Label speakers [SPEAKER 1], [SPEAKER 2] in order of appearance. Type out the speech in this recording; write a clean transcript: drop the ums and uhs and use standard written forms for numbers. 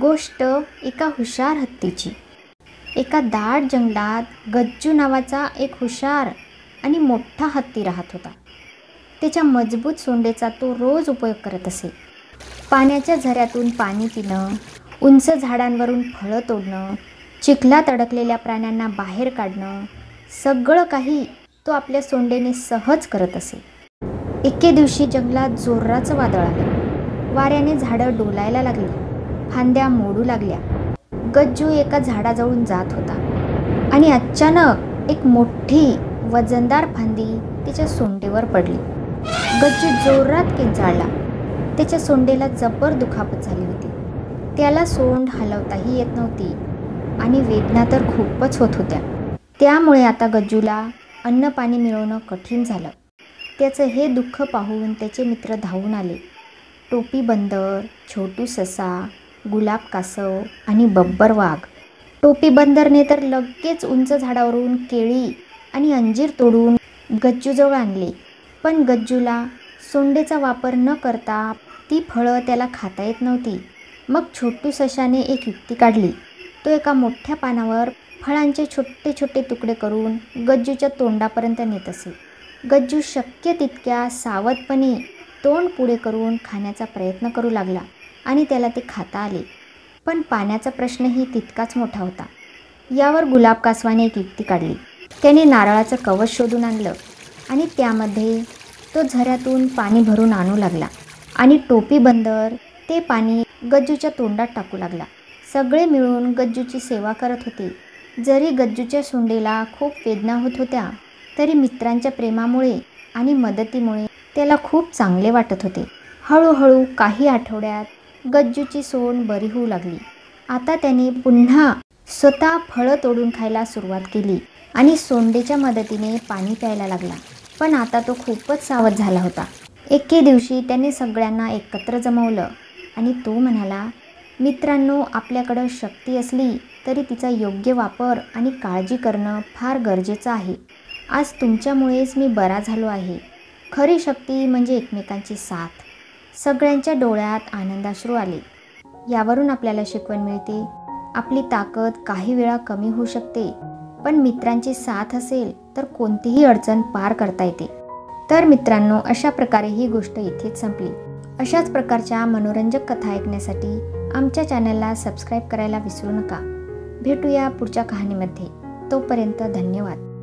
[SPEAKER 1] गोष्ट एका हुशार हत्तीची. एका दाट जंगलात गज्जू नावाचा एक हुशार आणि मोठा हत्ती राहत होता. त्याच्या मजबूत सोंडेचा तो रोज उपयोग करत असे. पाण्याच्या झऱ्यातून पाणी पिणं, उंच झाडांवरून फळं तोडणं, चिखलात अडकलेल्या प्राण्यांना बाहेर काढणं, सगळं काही तो आपल्या सोंडेने सहज करत असे. एके दिवशी जंगलात जोराचं वादळ आलं. वाऱ्याने झाडं डोलायला लागली, फांद्या मोडू लागल्या. गज्जू एका झाडाजवळून जात होता आणि अचानक एक मोठी वजनदार फांदी त्याच्या सोंडेवर पडली. गज्जू जोरात किंचाळला. त्याच्या सोंडेला जबर दुखापत झाली होती. त्याला सोंड हलवताही येत नव्हती आणि वेदना तर खूपच होत होत्या. त्यामुळे आता गज्जूला अन्न पाणी मिळवणं कठीण झालं. त्याचं हे दुःख पाहून त्याचे मित्र धावून आले. टोपी बंदर, छोटू ससा, गुलाब कासव आणि बब्बर वाघ. टोपी बंदरने तर लगेच उंच झाडावरून केळी आणि अंजीर तोडून गज्जूजवळ आणले. पण गज्जूला सोंडेचा वापर न करता ती फळं त्याला खाता येत नव्हती. मग छोटू सशाने एक युक्ती काढली. तो एका मोठ्या पानावर फळांचे छोटे छोटे तुकडे करून गज्जूच्या तोंडापर्यंत नेत असे. गज्जू शक्य तितक्या सावधपणे तोंड पुढे करून खाण्याचा प्रयत्न करू लागला आणि त्याला ते खाता आले. पण पाण्याचा प्रश्नही तितकाच मोठा होता. यावर गुलाब कासवाने एक युक्ती काढली. त्याने नारळाचं कवच शोधून आणलं आणि त्यामध्ये तो झऱ्यातून पाणी भरून आणू लागला आणि टोपी बंदर ते पाणी गज्जूच्या तोंडात टाकू लागला. सगळे मिळून गज्जूची सेवा करत होते. जरी गज्जूच्या सोंडेला खूप वेदना होत होत्या, तरी मित्रांच्या प्रेमामुळे आणि मदतीमुळे त्याला खूप चांगले वाटत होते. हळूहळू काही आठवड्यात गज्जूची सोंड बरी होऊ लागली. आता त्याने पुन्हा स्वतः फळं तोडून खायला सुरुवात केली आणि सोंडेच्या मदतीने पाणी प्यायला लागला. पण आता तो खूपच सावध झाला होता. एके दिवशी त्याने सगळ्यांना एकत्र जमवलं आणि तो म्हणाला, मित्रांनो, आपल्याकडं शक्ती असली तरी तिचा योग्य वापर आणि काळजी करणं फार गरजेचं आहे. आज तुमच्यामुळेच मी बरा झालो आहे. खरी शक्ती म्हणजे एकमेकांची साथ. सगळ्यांच्या डोळ्यात आनंदाश्रू आले. यावरून आपल्याला शिकवण मिळते, आपली ताकद काही वेळा कमी होऊ शकते, पण मित्रांची साथ असेल तर कोणतीही अडचण पार करता येते. तर मित्रांनो, अशा प्रकारे ही गोष्ट इथेच संपली. अशाच प्रकारच्या मनोरंजक कथा ऐकण्यासाठी आमच्या चॅनलला सबस्क्राईब करायला विसरू नका. भेटूया पुढच्या कहाणीमध्ये. तोपर्यंत धन्यवाद.